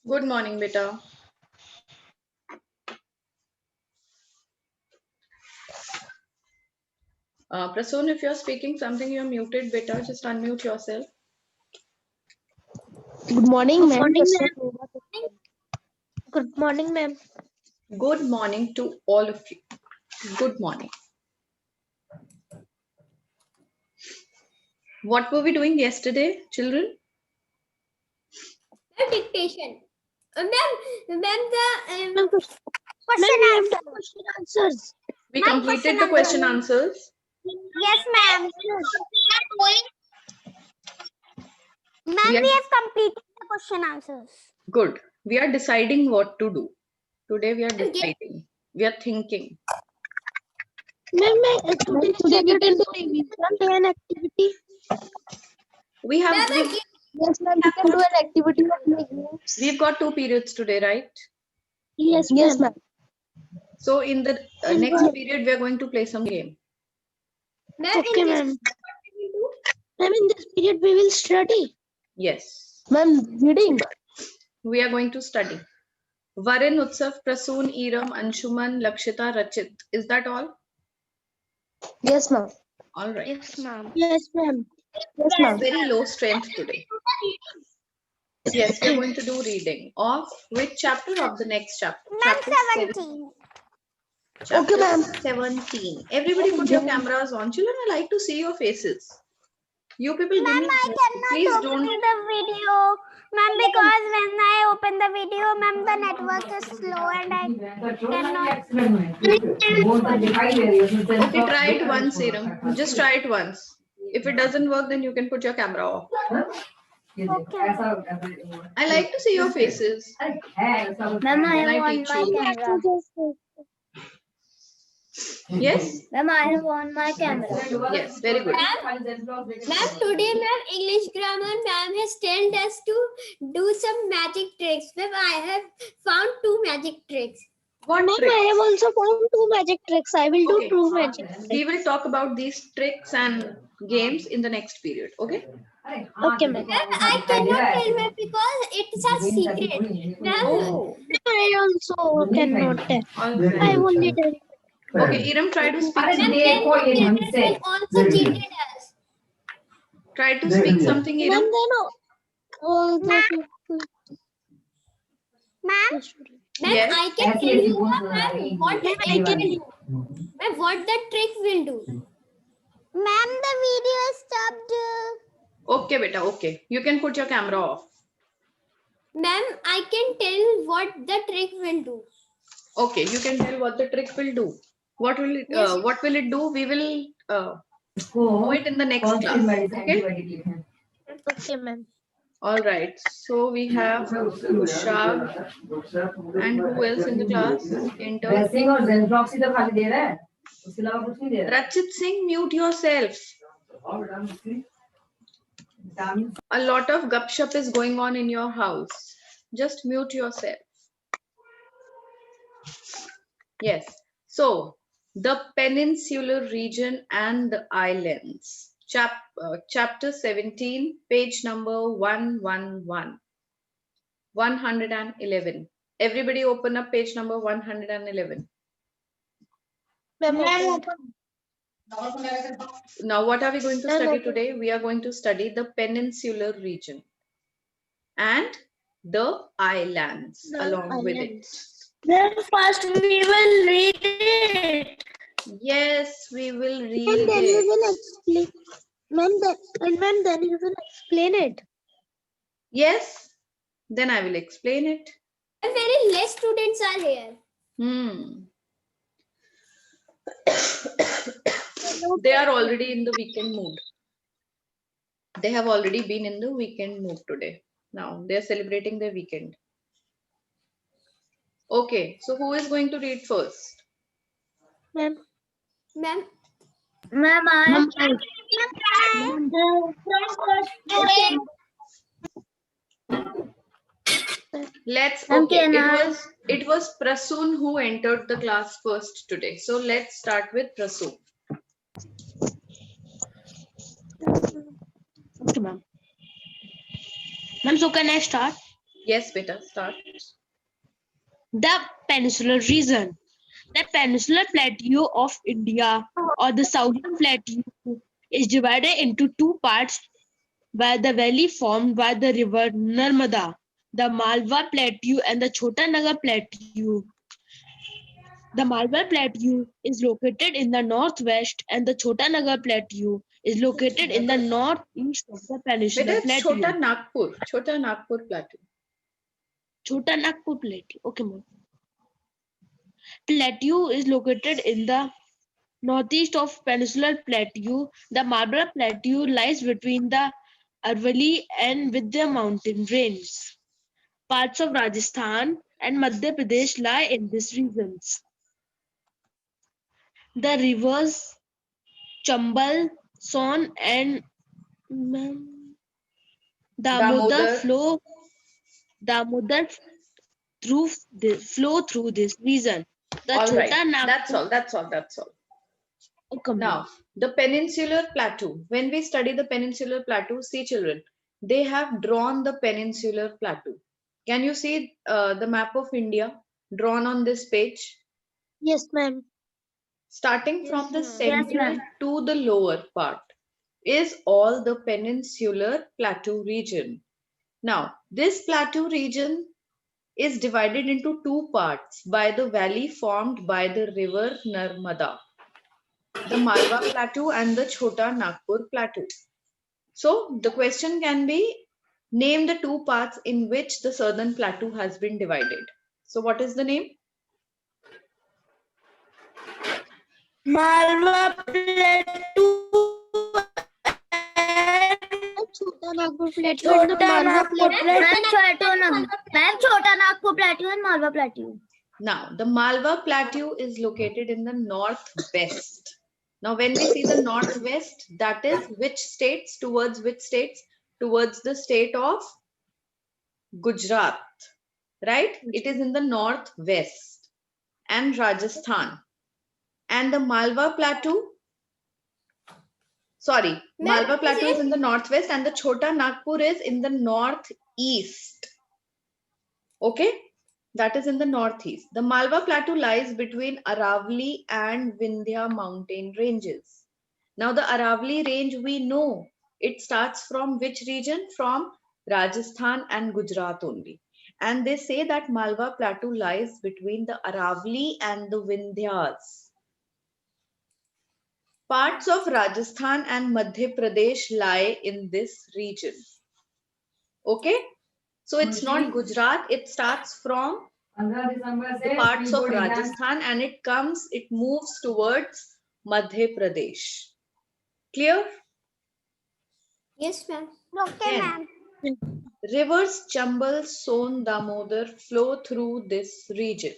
Good morning, beta. Prasoon, if you're speaking something, you're muted, beta. Just unmute yourself. Good morning, ma'am. Good morning, ma'am. Good morning to all of you. Good morning. What were we doing yesterday, children? Dictation. Ma'am, the Question answers. We Ma'am, completed question the question answers. yes, ma'am. Ma'am, We are we have completed the question answers. good. We are deciding what to do. Today we are deciding. We are thinking. Ma'am, today we can do an activity. We have Yes, ma'am. We can do an activity of games. we've got 2 periods today, right? Yes, ma'am. So in the next period, we are going to play some game. Ma'am, Okay, ma'am. Ma'am, in this period we will study. Yes, Ma'am, reading. we are going to study. Varin, Utsav, Prasoon, Iram, Anshuman, Lakshita, Rachit. Is that all? Yes, ma'am. All right. Yes, ma'am. Yes, ma'am. Yes, ma'am. Very low strength today. Yes, we're going to do reading of which chapter of the next chapter? Ma'am, Chapter 17. Chapter Okay, ma'am. 17. Everybody put your cameras on. Children, I like to see your faces. You people give Ma'am, me. I cannot Please open don't. the video. Ma'am, because when I open the video, ma'am, the network is slow and I cannot. Okay, try it once, Iram. Just try it once. If it doesn't work, then you can put your camera off. I like to see your faces. Ma'am, I When I have on teach my you. camera. Yes? Ma'am, I have on my camera. Yes, very good. Ma'am, today, ma'am, English grammar, ma'am has told us to do some magic tricks. Ma'am, I have found 2 magic tricks. What Ma'am, tricks? I have also found 2 magic tricks. I will Okay. do 2 magic We tricks. will talk about these tricks and games in the next period. Okay? Okay, ma'am. Ma'am, I cannot tell, ma'am, because it's a secret. Ma'am, Oh. I also cannot tell. All I right. only tell. Okay, Iram, try to speak. ma'am, then the children will also cheated us. Try to speak something, Ma'am, Iram. then all the people. Ma'am, ma'am, Yes. I can tell you, ma'am, what the trick will do. Ma'am, what the trick will do. Ma'am, the video is stopped. Okay, beta. Okay. You can put your camera off. Ma'am, I can tell what the trick will do. Okay, you can tell what the trick will do. What will it? Yes. What will it do? We will do it in the next class. Okay. Okay, ma'am. All right. So we have Ushag and who else in the class? Enter. Rachit Singh, mute yourself. A lot of gupshup is going on in your house. Just mute yourself. Yes. So the peninsular region and the islands. Chapter 17, page number 111. 111. Everybody open up page number 111. Now, what are we going to study today? We are going to study the peninsular region and the islands along with it. Then first we will read it. Yes, we will read And then we it. will explain. Ma'am, then you will explain it. Yes, then I will explain it. And very less students are here. They are already in the weekend mood. They have already been in the weekend mood today. Now they are celebrating their weekend. Okay, so who is going to read first? Ma'am. Ma'am, Let's okay. It was Prasoon who entered the class first today. So let's start with Prasoon. Okay, ma'am. Ma'am, so can I start? Yes, beta, start. The peninsular region. The peninsular plateau of India or the southern plateau is divided into two parts by the valley formed by the river Narmada, the Malwa Plateau and the Chota Nagar Plateau. The Malwa Plateau is located in the northwest and the Chota Nagar Plateau is located in the northeast of the Beta, Peninsular it's Chota Plateau. Nagpur. Chota Nagpur Plateau. Chota Nagpur Plateau. Okay, ma'am. Plateau is located in the northeast of Peninsular Plateau. The Marlborough Plateau lies between the Aravalli and Vindhya mountain ranges. Parts of Rajasthan and Madhya Pradesh lie in these regions. The rivers Chambal, Son, and Damodar Damodar. flow through this region. The All right. Chota That's Nagpur. all. That's all. That's all. Okay, ma'am. Now, the peninsular plateau. When we study the peninsular plateau, see children, they have drawn the peninsular plateau. Can you see the map of India drawn on this page? Yes, ma'am. Starting from the ma'am. center to the lower part is all the peninsular plateau region. Now, this plateau region is divided into two parts by the valley formed by the river Narmada, the Malwa Plateau and the Chota Nagpur Plateau. So the question can be, name the two parts in which the southern plateau has been divided. So what is the name? Malwa Plateau and Chota Nagpur Plateau and the Malwa Plateau. Chota Nagpur Plateau and Malwa Plateau. Now, the Malwa Plateau is located in the northwest. Now, when we see the northwest, that is which states? Towards which states? Towards the state of Gujarat, right? It is in the northwest and Rajasthan. And the Malwa Plateau, sorry, Malwa Plateau is in the northwest and the Chota Nagpur is in the northeast. Okay? That is in the northeast. The Malwa Plateau lies between Aravalli and Vindhya mountain ranges. Now the Aravalli range, we know it starts from which region? From Rajasthan and Gujarat only. And they say that Malwa Plateau lies between the Aravalli and the Vindhyas. Parts of Rajasthan and Madhya Pradesh lie in this region. Okay? So it's not Gujarat, it starts from the parts of Rajasthan and it moves towards Madhya Pradesh. Clear? Yes, ma'am. Okay, ma'am. Rivers Chambal, Son, Damodar flow through this region.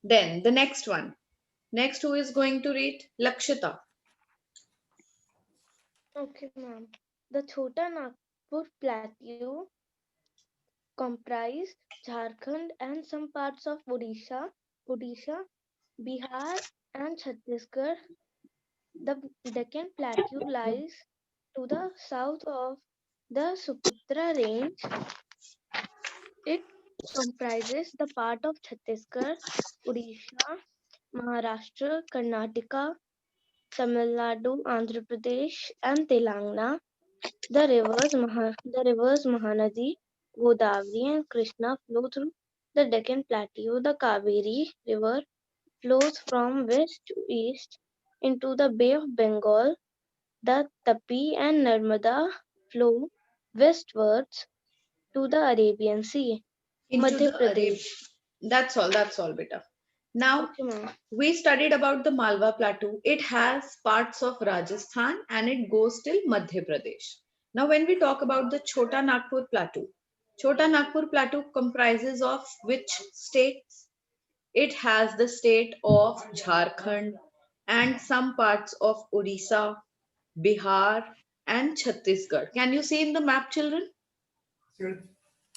Then the next one. Next, who is going to read? Lakshita. Okay, ma'am. The Chota Nagpur Plateau comprise Jharkhand and some parts of Odisha, Bihar, and Chhattisgarh. The Deccan Plateau lies to the south of the Suputra Range. It comprises the part of Chhattisgarh, Odisha, Maharashtra, Karnataka, Tamil Nadu, Andhra Pradesh, and Telangana. The rivers Mahanadi, Godavari, and Krishna flow through the Deccan Plateau. The Kaveri River flows from west to east into the Bay of Bengal. The Tapi and Narmada flow westwards to the Arabian Sea. Into Madhya the Pradesh. That's all, beta. Now, Okay, ma'am. we studied about the Malwa Plateau. It has parts of Rajasthan and it goes till Madhya Pradesh. Now, when we talk about the Chota Nagpur Plateau, Chota Nagpur Plateau comprises of which states? It has the state of Jharkhand and some parts of Odisha, Bihar, and Chhattisgarh. Can you see in the map, children?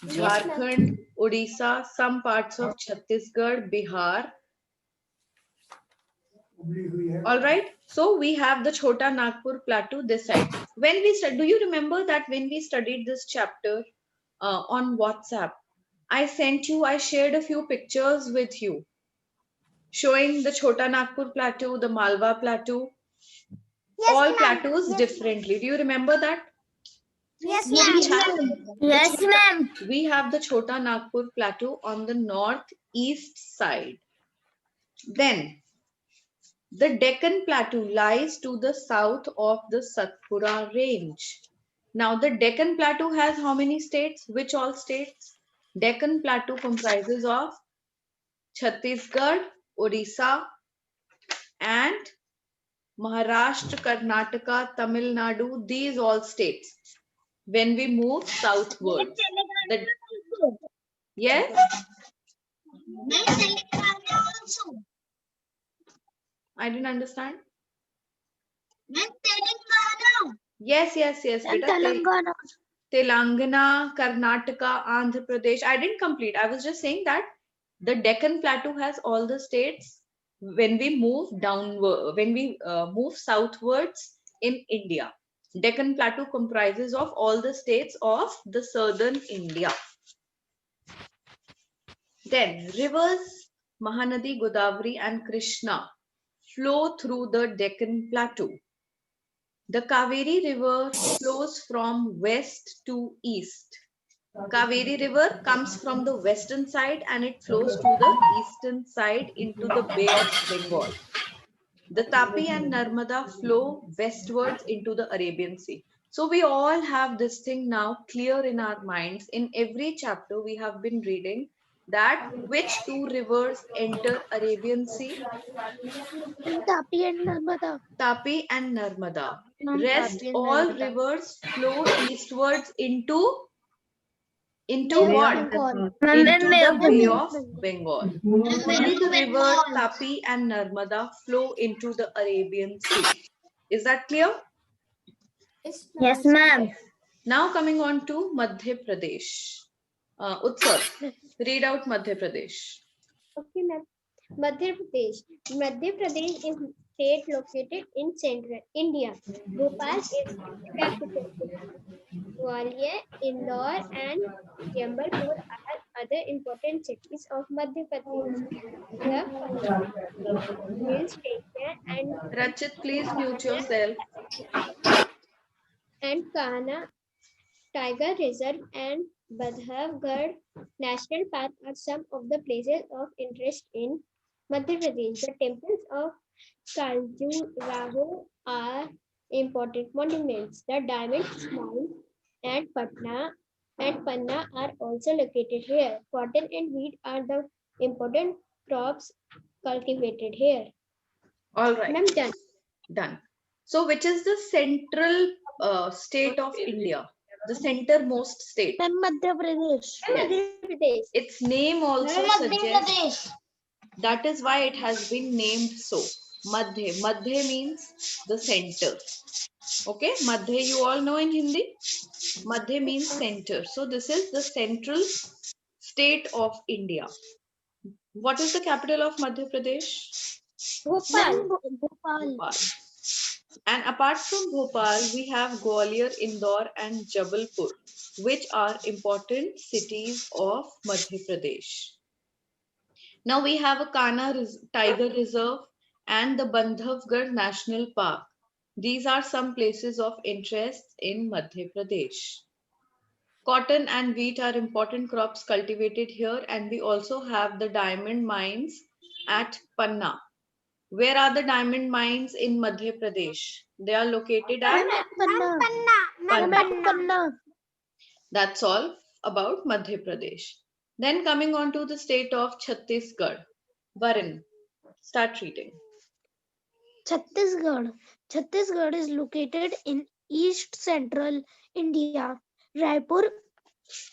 Jharkhand, Odisha, some parts of Chhattisgarh, Bihar. All right. So we have the Chota Nagpur Plateau this side. When we do you remember that when we studied this chapter, on WhatsApp. I shared a few pictures with you showing the Chota Nagpur Plateau, the Malwa Plateau, all plateaus differently. Do you remember that? Yes, Yes, ma'am. We have the Chota Nagpur Plateau on the northeast side. Then the Deccan Plateau lies to the south of the Satpura range. Now the Deccan Plateau has how many states? Which all states? Deccan Plateau comprises of Chhattisgarh, Odisha, and Maharashtra, Karnataka, Tamil Nadu, these all states. When we move southwards, yes, I didn't understand. Yes, beta. Telangana. Telangana, Karnataka, Andhra Pradesh. I didn't complete. I was just saying that the Deccan Plateau has all the states when we move downward, when we move southwards in India. Deccan Plateau comprises of all the states of the southern India. Then rivers Mahanadi, Godavari and Krishna flow through the Deccan Plateau. The Kaveri River flows from west to east. Kaveri River comes from the western side and it flows to the eastern side into the Bay of Bengal. The Tapi and Narmada flow westwards into the Arabian Sea. So we all have this thing now clear in our minds. In every chapter we have been reading that which two rivers enter Arabian Sea? Tapi and Narmada. Tapi and Narmada. No, Rest Tapi and all Narmada. rivers flow eastwards into Bay of what? Bengal. Into the Bay Bay of of Bengal. Only the rivers Tapi and Narmada flow into the Arabian Sea. Is that clear? Yes, ma'am. Now coming on to Madhya Pradesh. Utsav, read out Madhya Pradesh. Okay, ma'am. Madhya Pradesh. Madhya Pradesh is a state located in central India. Bhopal is capital. Gwalior, Indore, and Jambalpur are other important cities of Madhya Pradesh. The hill station Rachit, please mute yourself. and Kahana Tiger Reserve and Badhavgarh National Park are some of the places of interest in Madhya Pradesh. The temples of Khajuraho are important monuments. The Diamond Mine and Panna are also located here. Cotton and wheat are the important crops cultivated here. All right. Ma'am, done. Done. So which is the central state of India? The centermost state. Madhya Pradesh. Yes. Pradesh. Its name also suggests that is why it has been named so. Madhya. Madhya means the center. Okay, Madhya you all know in Hindi. Madhya means center. So this is the central state of India. What is the capital of Madhya Pradesh? Bhopal. Bhopal. And apart from Bhopal, we have Gwalior, Indore and Jabalpur, which are important cities of Madhya Pradesh. Now we have a Kanha Tiger Reserve and the Bandhavgarh National Park. These are some places of interest in Madhya Pradesh. Cotton and wheat are important crops cultivated here, and we also have the diamond mines at Panna. Where are the diamond mines in Madhya Pradesh? They are located at Panna. That's all about Madhya Pradesh. Then coming on to the state of Chhattisgarh. Varun, start reading. Chhattisgarh. Chhattisgarh is located in east central India. Raipur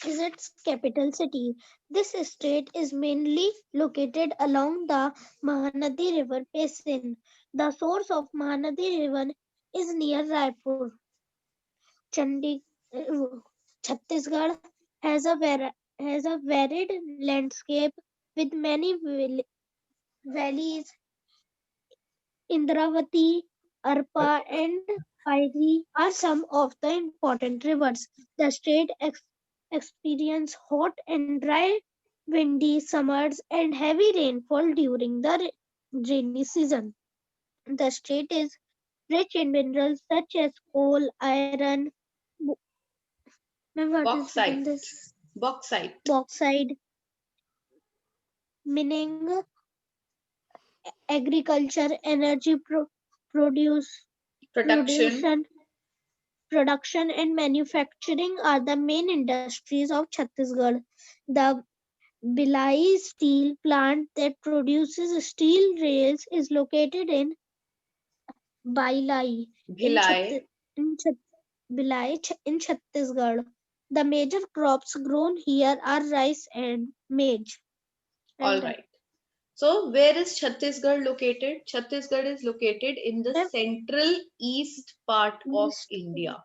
is its capital city. This state is mainly located along the Mahanadi River basin. The source of Mahanadi River is near Raipur. Chhattisgarh has a varied landscape with many valleys. Indravati, Arpa, and Kairi are some of the important rivers. The state experience hot and dry, windy summers and heavy rainfall during the rainy season. The state is rich in minerals such as coal, iron, bo- ma'am, what is in Bauxite. this? Bauxite. Bauxite, mining, agriculture, energy Production. production, production and manufacturing are the main industries of Chhattisgarh. The Bhilai steel plant that produces steel rails is located in Bhilai in Bhilai. Chhattisgarh. The major crops grown here are rice and maize. All And right. So where is Chhattisgarh located? Chhattisgarh is located in the Ma'am, central east part of East India.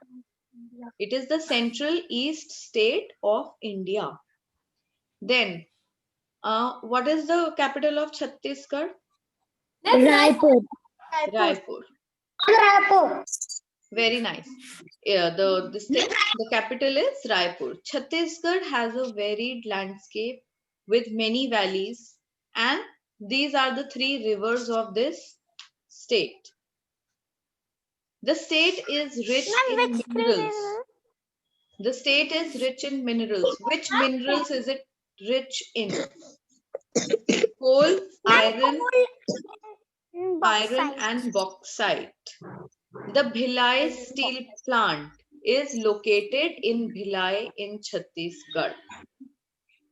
India. It is the central east state of India. Then, what is the capital of Chhattisgarh? Raipur. Raipur. Very nice. Yeah, the capital is Raipur. Chhattisgarh has a varied landscape with many valleys, and these are the three rivers of this state. The state is rich in minerals. The state is rich in minerals. Which minerals is it rich in? Coal, iron and bauxite. The Bhilai steel plant is located in Bhilai in Chhattisgarh.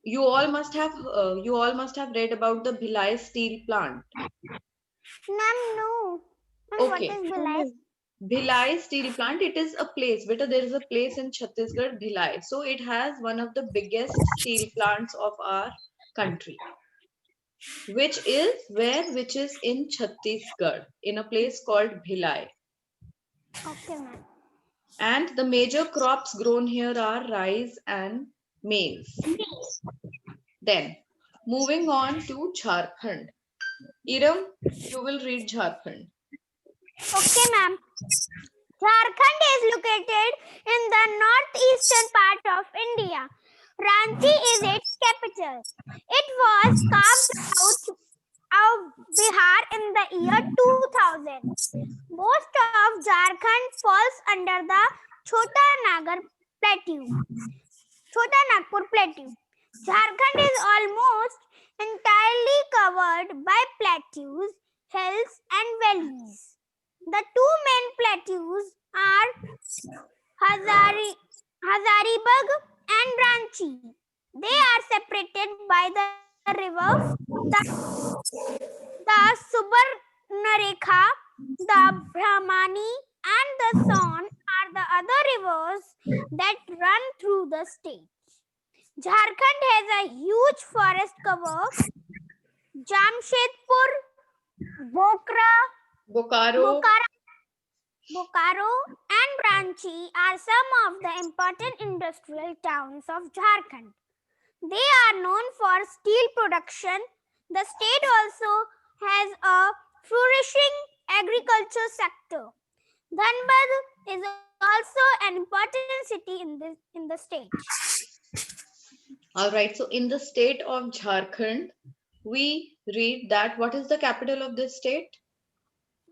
You all must have read about the Bhilai steel plant. Ma'am, no. Ma'am, what Okay. is Bhilai? Bhilai steel plant, it is a place, beta, there is a place in Chhattisgarh, Bhilai. So it has one of the biggest steel plants of our country, which is in Chhattisgarh, in a place called Bhilai. Okay, ma'am. And the major crops grown here are rice and maize. Then, moving on to Jharkhand. Iram, you will read Jharkhand. Okay, ma'am. Jharkhand is located in the northeastern part of India. Ranchi is its capital. It was carved out of Bihar in the year 2000. Most of Jharkhand falls under the Chota Nagpur Plateau. Jharkhand is almost entirely covered by plateaus, hills, and valleys. The two main plateaus are Hazaribagh and Ranchi. They are separated by the river, the Subarnarekha, the Brahmani, and the Son are the other rivers that run through the state. Jharkhand has a huge forest cover. Jamshedpur, Bokaro, Bokaro and Ranchi are some of the important industrial towns of Jharkhand. They are known for steel production. The state also has a flourishing agriculture sector. Dhanbad is also an important city in the state. All right, so in the state of Jharkhand, we read that what is the capital of this state?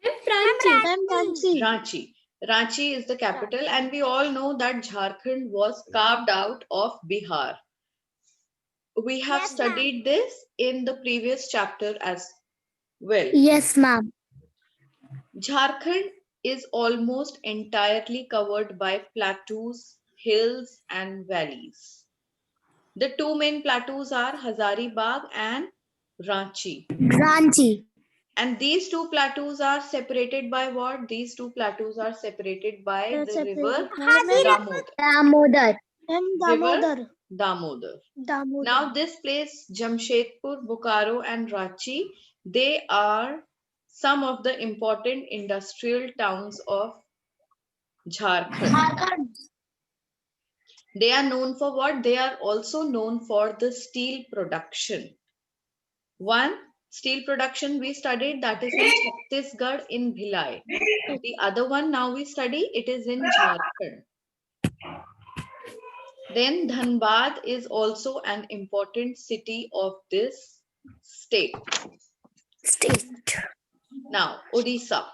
Ranchi. Ranchi. Ranchi is the capital, and we all know that Jharkhand was carved out of Bihar. We have Yes, studied this in the previous chapter as well. Yes, ma'am. Jharkhand is almost entirely covered by plateaus, hills, and valleys. The two main plateaus are Hazaribagh and Ranchi. And these two plateaus are separated by what? These two plateaus are separated by the river Damodar. River Damodar. Now this place, Jamshedpur, Bokaro and Ranchi, they are some of the important industrial towns of Jharkhand. They are known for what? They are also known for the steel production. One steel production we studied, that is in Chhattisgarh in Bhilai. The other one now we study, it is in Jharkhand. Then Dhanbad is also an important city of this state. Now, Odisha.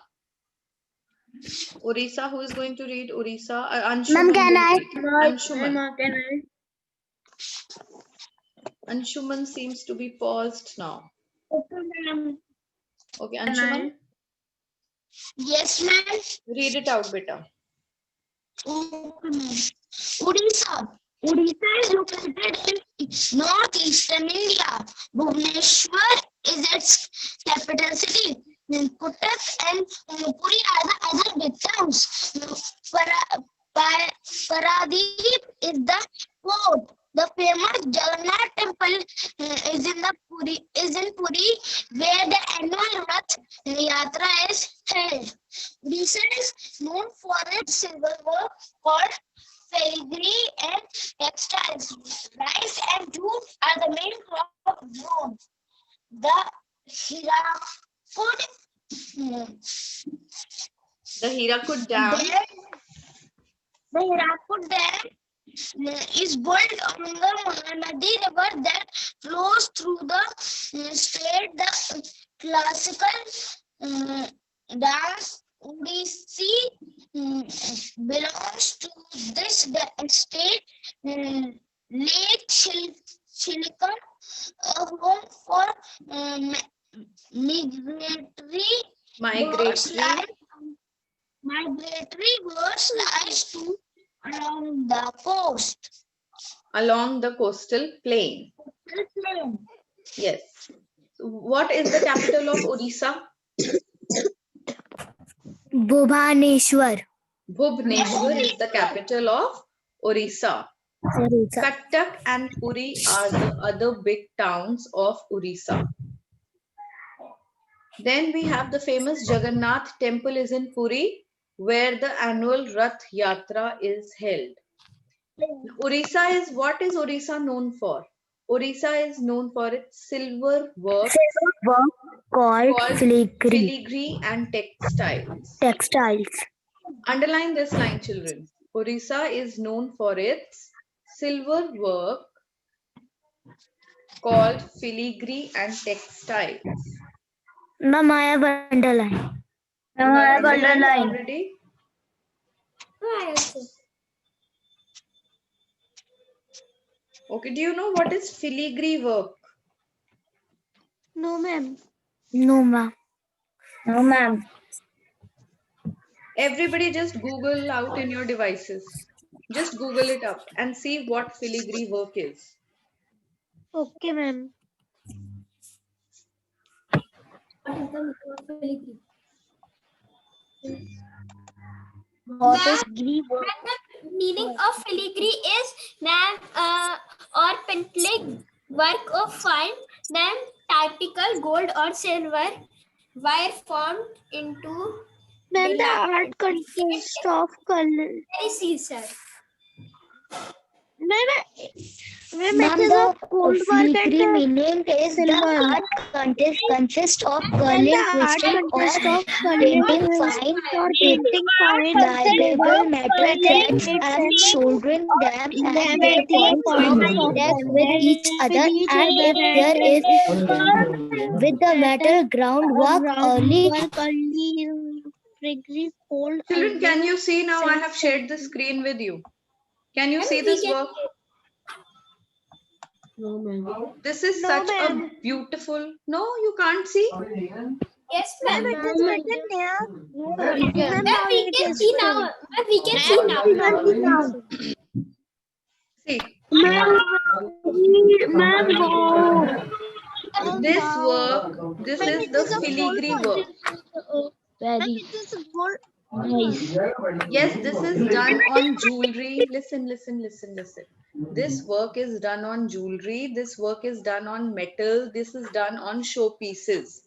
Odisha, who is going to read Odisha? Anshuman can will I? read. Anshuman. Anshuman seems to be paused now. Okay, Anshuman, Yes, ma'am. read it out, beta. Odisha. Odisha is located in northeastern India. Bhubaneswar is its capital city. Cuttack and Puri are the other big towns. Paradip is the port. The famous Jagannath temple is in Puri, where the annual Rath Yatra is held. Odisha is known for its silver work called filigree and textiles. Rice and jute are the main crop grown. The Hirakud The Hirakud Dam. The Hirakud Dam is built on the Mahanadi River that flows through the state. The classical dance Odissi belongs to this state. Lake Chilika, a home for migratory birds lies to along the coast. Along the coastal plain. Yes. What is the capital of Odisha? Bhubaneswar. Bhubaneswar is the capital of Odisha. Cuttack and Puri are the other big towns of Odisha. Then we have the famous Jagannath temple is in Puri, where the annual Rath Yatra is held. Odisha is, what is Odisha known for? Odisha is known for its silver work Called filigree and textiles. Underline this line, children. Odisha is known for its silver work called filigree and textiles. Ma'am, I have underlined. You have underlined already? Okay, do you know what is filigree work? No, ma'am. No, ma'am. No, ma'am. Everybody just Google out in your devices. Just Google it up and see what filigree work is. Okay, ma'am. What is Meaning of filigree is or pentlic work of fine typical gold or silver wire formed into Ma'am, the art consists of color. sir. Ma'am, it is a gold work and the meaning is the art consists of curling, twisting, or painting fine pliable metal threads and soldering them and making contact with each other, and if there is with the metal groundwork early. Children, can you see now? I have shared the screen with you. Can you see this work? No, ma'am. This is such a beautiful. No, you can't see. Yes, ma'am. We can see now. We can see now. See, this work. This is the filigree work. Very nice. Yes, this is done on jewelry. Listen. This work is done on jewelry. This work is done on metal. This is done on showpieces.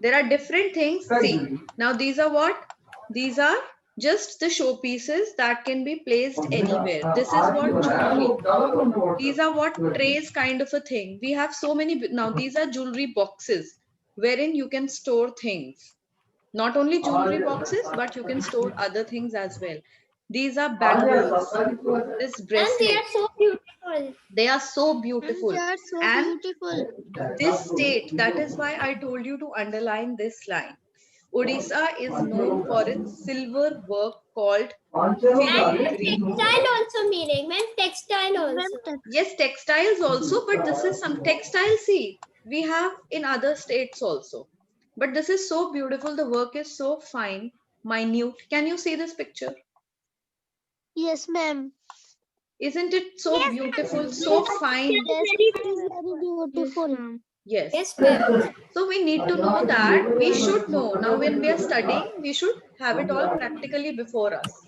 There are different things. See, now these are what? These are just the showpieces that can be placed anywhere. This is what jewelry. These are what trays kind of a thing. We have so many. Now these are jewelry boxes wherein you can store things. Not only jewelry boxes, but you can store other things as well. These are bangles. This And they bracelet. are so beautiful. They are so beautiful. They are so And beautiful. this state, that is why I told you to underline this line. Odisha is known for its silver work called filigree. Textile also meaning, ma'am. Textile also. Yes, textiles also, but this is some textile. See, we have in other states also. But this is so beautiful. The work is so fine, minute. Can you see this picture? Yes, ma'am. Isn't it so beautiful, so fine? Yes, it is very beautiful. Yes. Yes, ma'am. So we need to know that. We should know. Now when we are studying, we should have it all practically before us.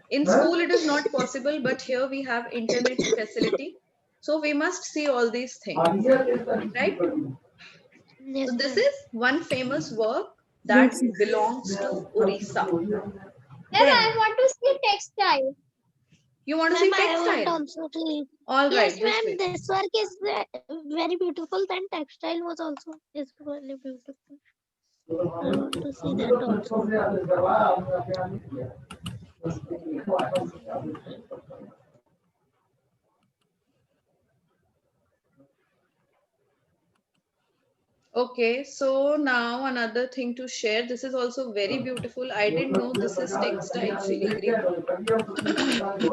In school, it is not possible, but here we have internet facility. So we must see all these things, right? Yes, So this ma'am. is one famous work that belongs to Orissa. Ma'am, Then I want to see textile. you want to see Ma'am, I want textile? also to. All right, Yes, just ma'am. wait. This work is very beautiful. Then textile was also is really beautiful. I want to see that also. Okay, so now another thing to share. This is also very beautiful. I didn't know this is textile filigree.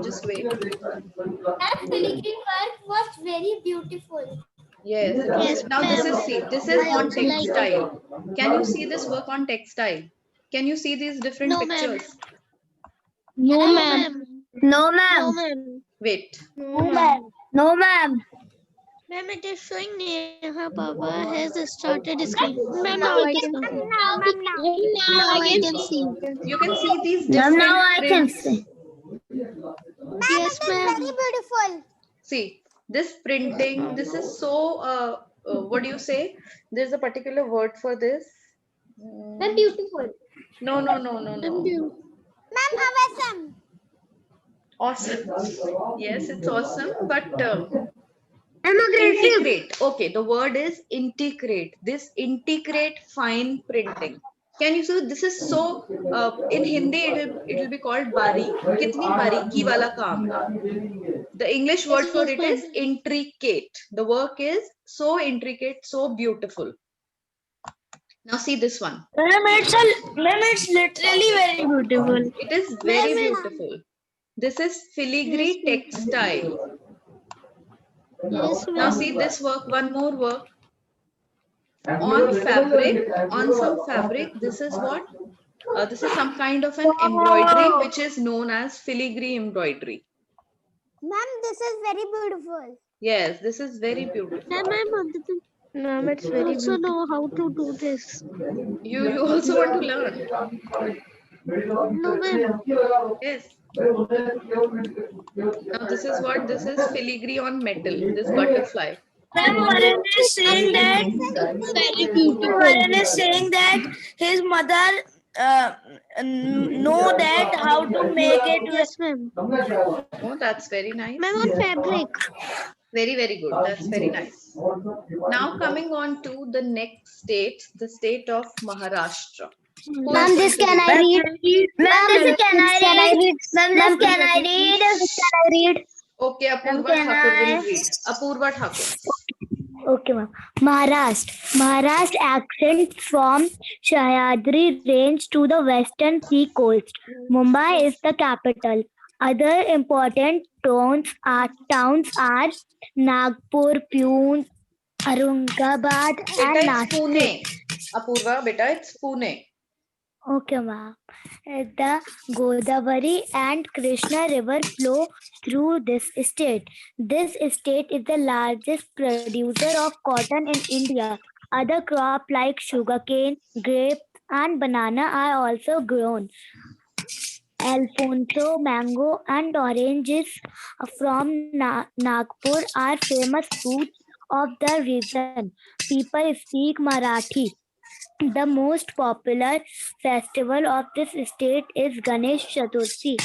Just wait. That filigree work was very beautiful. Yes, it Yes, is. Now this ma'am. is, see, this is I on also like it. textile. Can you see this work on textile? Can you see these different No, ma'am. pictures? No, No, ma'am. ma'am. No, No, ma'am. ma'am. Wait. No, ma'am. No, ma'am. Ma'am, it is showing Neha Papa has started screen. Ma'am, Now now I it is can not. now Now I can see. You can see these Ma'am, different now I can prints. see. Yes, ma'am. beautiful. See, this printing, this is so, what do you say? There's a particular word for this. Ma'am, beautiful. No. Ma'am, awesome. Awesome. Yes, it's awesome, but I'm aggressive. integrate. Okay, the word is integrate. This integrate fine printing. Can you see? This is so. In Hindi, it'll be called barik. Kitni bariki wala kaam hai. The English word for Yes, it ma'am. is intricate. The work is so intricate, so beautiful. Now see this one. Ma'am, it's literally very beautiful. It is very beautiful. This is filigree textile. Yes, Now ma'am. see this work, one more work. On fabric, on some fabric, this is what? This is some kind of an embroidery which is known as filigree embroidery. Ma'am, this is very beautiful. Yes, this is very beautiful. Ma'am, it's I very also beautiful. know how to do this. You also want to learn? No, ma'am. Yes. Now this is what? This is filigree on metal, this butterfly. Ma'am, Varun is saying that Very beautiful. Varun is saying that his mother know that how to make it. Yes, ma'am. Oh, that's very nice. Ma'am, on fabric. Very, very good. That's very nice. Now coming on to the next state, the state of Maharashtra. Who Ma'am, is this going to can read? I read? Ma'am, this can I read? Ma'am, this can I read? Can I read? Okay, Apurva Can Thakur I? will read. Apurva Thakur. Okay, ma'am. Maharashtra accent from Sahyadri range to the western sea coast. Mumbai is the capital. Other important towns are Nagpur, Pune, Aurangabad, Beta, and it's Nashik. Pune. Apurva, beta, it's Pune. Okay, ma'am. The Godavari and Krishna river flow through this state. This state is the largest producer of cotton in India. Other crops like sugarcane, grapes, and banana are also grown. Alfonso, mango, and oranges from Nagpur are famous fruits of the region. People speak Marathi. The most popular festival of this state is Ganesh Chaturthi.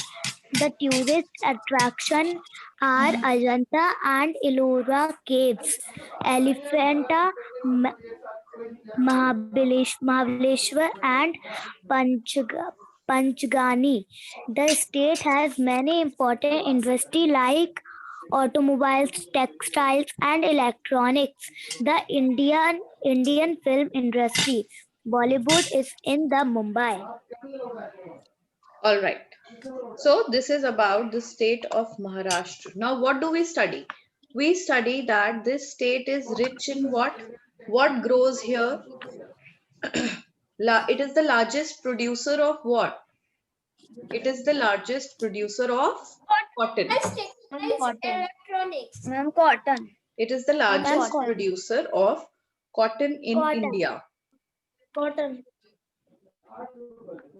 The tourist attraction are Ajanta and Ellora caves, Elephanta, Mahabaleshwar, and Panchganga. Panchgani. The state has many important industries like automobiles, textiles, and electronics. The Indian film industry, Bollywood, is in the Mumbai. All right. So this is about the state of Maharashtra. Now, what do we study? We study that this state is rich in what? What grows here? It is the largest producer of what? It is the largest producer of cotton. Electronics. Ma'am, cotton. It is the largest Cotton. producer of cotton in Cotton. India. Cotton.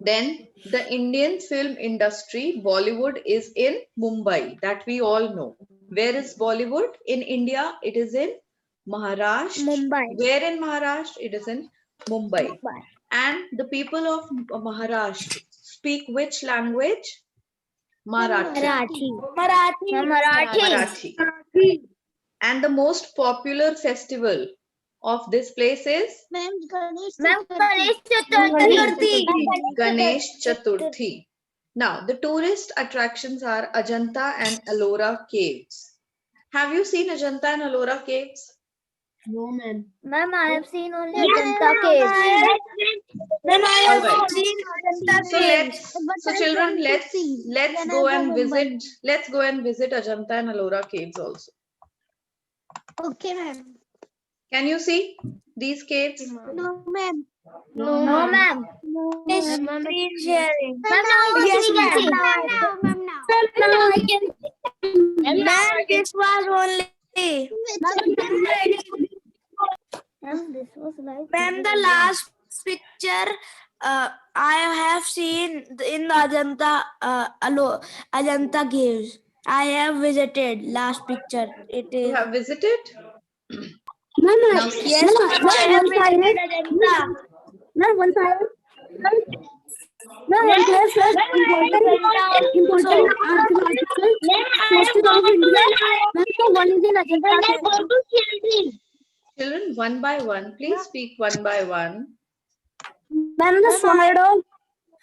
Then the Indian film industry, Bollywood, is in Mumbai. That we all know. Where is Bollywood? In India, it is in Maharashtra. Mumbai. Where in Maharashtra? It is in Mumbai. And the people of Maharashtra speak which language? Marathi. Marathi. And the most popular festival of this place is Ganesh Chaturthi. Now, the tourist attractions are Ajanta and Ellora caves. Have you seen Ajanta and Ellora caves? No, ma'am. Ma'am, I have seen only Ajanta caves. All right. So children, let's go and visit. Let's go and visit Ajanta and Ellora caves also. Okay, ma'am. Can you see these caves? No, ma'am. No, ma'am. Yes, Screen sharing. Yes, ma'am. Now I can. Ma'am, this was only. This was like. Ma'am, the last picture I have seen in the Ajanta caves. I have visited last picture. It You is. have visited? Ma'am, Yes, ma'am, I have visited Ajanta. Ma'am, one side. Ma'am, one place important archaeological places of India. Ma'am, so one is in Ajanta. Children, one by one, please speak one by one. Ma'am, the slide of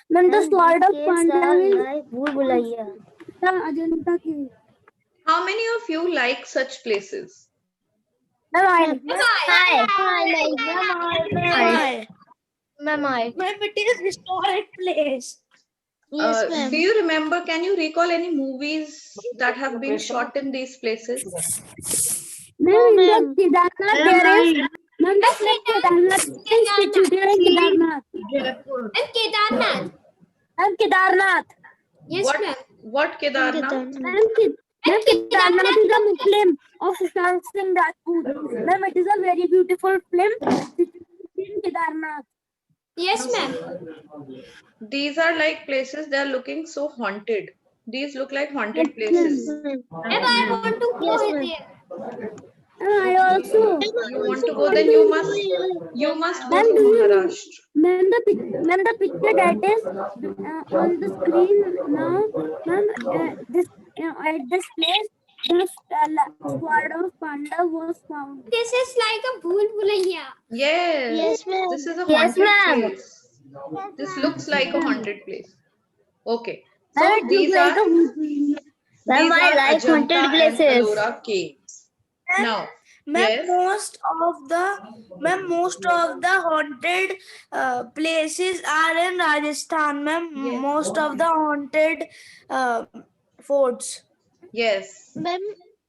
Pandra is the Ajanta cave. How many of you like such places? Ma'am, Ma'am, it is historic place. Yes, ma'am. Do you remember, can you recall any movies that have been shot in these places? Ma'am, in the Kedarnath there is. Ma'am, the place Kedarnath is situated in Kedarnath. And Kedarnath. Ma'am, Kedarnath. Yes, What- ma'am. What Kedarnath? Ma'am, Kedarnath is a film of Sushant Singh Rajput. Ma'am, it is a very beautiful film situated in Kedarnath. Yes, ma'am. These are like places, they are looking so haunted. These look like haunted places. And I want to go there. I also. You want to go, then you must go to Maharashtra. Ma'am, the picture that is on the screen now, ma'am, at this place, the sword of Panda was found. This is like a Bhool Bhulaiya. Yes. Yes, ma'am. This is a Yes, haunted ma'am. place. This looks like a haunted place. Okay. So Ma'am, it these looks are like Ma'am, I like haunted Ajanta and places. Ellora caves. Now, Ma'am, yes. most of the haunted places are in Rajasthan. Ma'am, Yes. most of the haunted forts. Yes. Ma'am,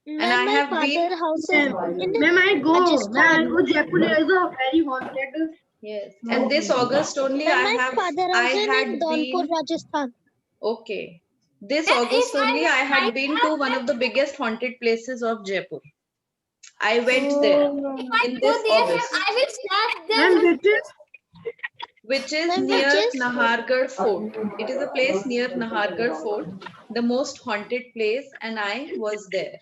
And I have been. house is in Ma'am, I go. Rajasthan. Ma'am, I go. Jaipur is a very haunted. Yes. And this August only I My father I house is had in Dhaulpur, been. Rajasthan. Okay. This And August if I only I had like been to one of the biggest haunted places of Jaipur. I went there in Go this there, August, I will slap Ma'am, them. which is Ma'am, near which is- Nahargarh Fort. It is a place near Nahargarh Fort, the most haunted place, and I was there.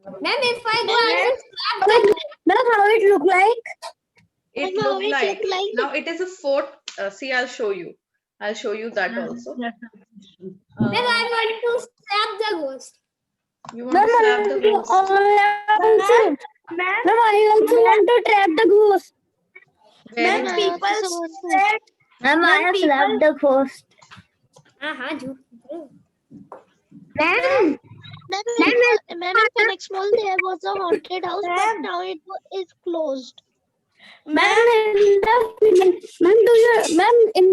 Ma'am, if I go, I will slap them. Ma'am, how it look like? It Ma'am, how looked it like, look like? now it is a fort. See, I'll show you. I'll show you that also. Then I want to slap the ghost. You want to slap the ghost? Ma'am, I also want to trap the ghost. Very Ma'am, nice. people also want to- said Ma'am, I have left the ghost. हाँ झूठ. Ma'am, Ma'am, in Phoenix Mall there was a haunted house, but now it is closed. ma'am, in the Phoenix Mall, Ma'am, the in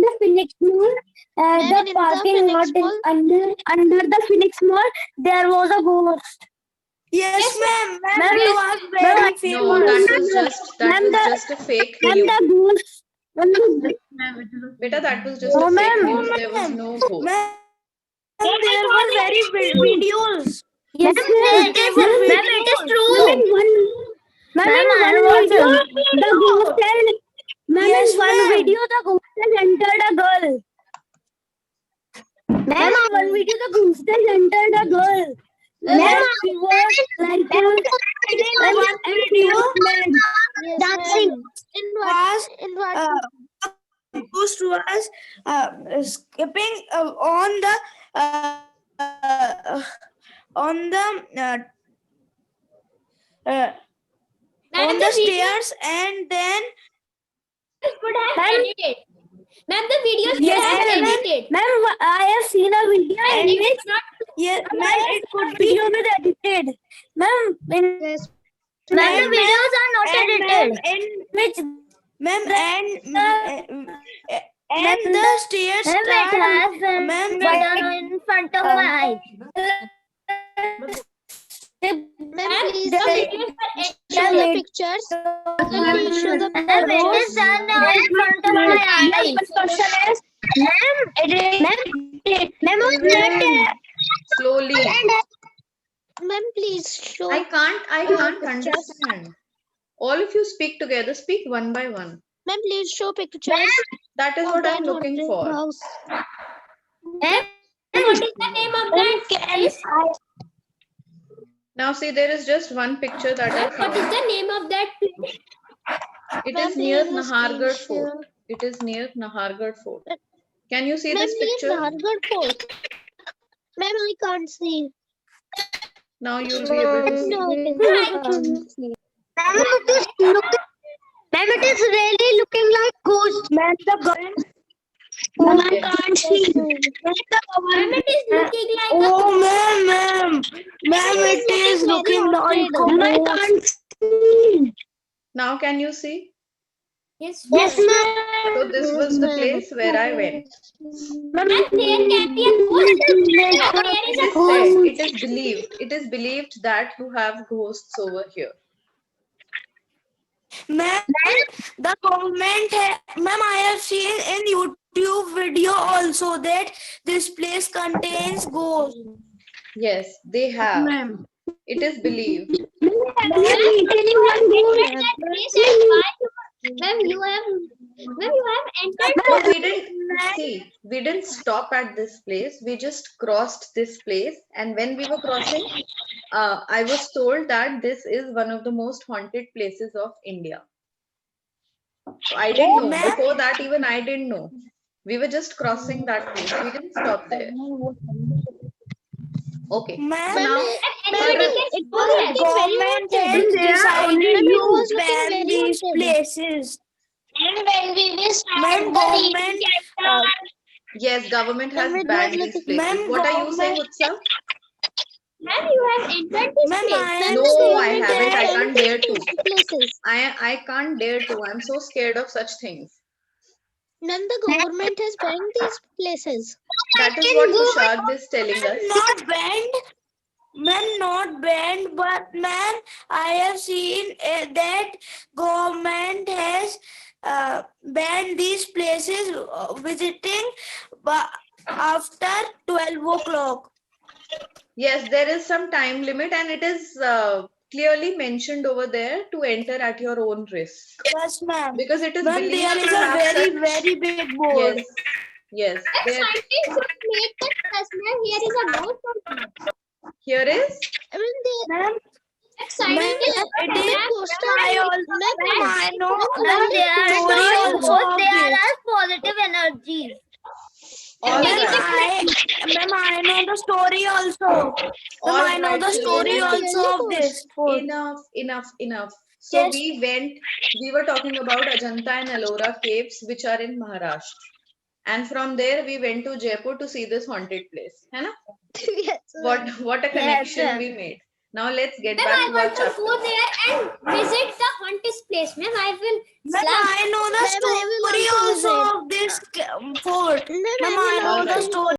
the parking Phoenix lot is Mall- under the Phoenix Mall, there was a ghost. Yes, ma'am. Ma'am, Ma'am, it was ma'am, very No, famous. that was just a fake news. the ghost. Beta, that was just Oh, a fake ma'am. news. There was no ghost. Ma'am, there were very videos. Yes, ma'am. It is true. Ma'am, in one video, the ghost has, Yes, in one ma'am. video, the ghost has entered a girl. Ma'am, in one video, the ghost has entered a girl. Ma'am, she was like In one video, Yes, dancing. ma'am. In what? ghost was skipping on the stairs, and then Could have edited. Ma'am, the video should Yes, have ma'am. edited. Ma'am, I have seen a video in which yes, ma'am, it could be. video was edited. Ma'am, Yes. ma'am, the videos are not and edited. Which ma'am and the stairs Ma'am, it start. has Ma'am, button in front of my eyes. Ma'am, please The show videos were edited. the pictures. Ma'am, please show the Ma'am, it is done in front of my eyes. Ma'am, Slowly. Ma'am, please show. I can't understand. All of you speak together. Speak one by one. Ma'am, please show pictures. That is of what that I'm looking haunted for. house. What is the name of that place? Now see, there is just one picture that I What is found. the name of that place? It Ma'am, is near please Nahargarh share. Fort. It is near Nahargarh Fort. Can you see Ma'am, this please picture? Nahargarh Fort. Ma'am, I can't see. Now you'll be able to see. No, I can't see. Ma'am, it is really looking like ghost. Ma'am, the girl. Ma'am, I can't see. Ma'am, it is looking like a Oh, ma'am, it is looking like a Ma'am, I ghost. can't see. Now can you see? Yes, Yes, So ma'am. this was the place where I went. Ma'am, And there can be a ghost. There is It a is said, it is believed that you have ghosts over here. Ma'am, the government, ma'am, I have seen in YouTube video also that this place contains ghosts. Yes, they have. It is believed. Ma'am, you have entered. No, we didn't stop at this place. We just crossed this place. And when we were crossing, I was told that this is one of the most haunted places of India. So I didn't know. ma'am. Before that, even I didn't know. We were just crossing that place. We didn't stop there. Okay. So Ma'am, now, It was looking very government haunted. has decided It was to looking ban very these haunted. places. Ma'am, Government, yes, government has Ma'am, it banned was these looking- places. Ma'am, What are you saying, Utsav? Ma'am, you have entered this Ma'am, place. I am No, saying I haven't. I that- can't dare to. Places. I can't dare to. I'm so scared of such things. None the government has banned these places. That is what Tushar is telling us. not banned. Ma'am, not banned, but ma'am, I have seen that government has banned these places visiting after 12 o'clock. Yes, there is some time limit and it is clearly mentioned over there to enter at your own risk. Yes, ma'am. Because it is Ma'am, believed there to is a have very, such- very big board. Yes, yes. Ma'am, There, scientists should make the test. Ma'am, here is a ghost or not. here is I mean, they, Ma'am, Scientists, it is. ma'am, I also, ma'am, I know. Ma'am, there are story not also ghosts, of there this. are positive energies. all Ma'am, right. I know the story also. All Ma'am, I know right, the story children. also of this. Enough. So Yes. we were talking about Ajanta and Ellora caves, which are in Maharashtra. And from there, we went to Jaipur to see this haunted place. है ना? Yes, What a connection we made. Now let's get back I to our want to go chapter. there and visit the haunted place. Ma'am, I will Ma'am, I know the Ma'am, I will story also also of this fort. Ma'am, Ma'am, I will know also the story.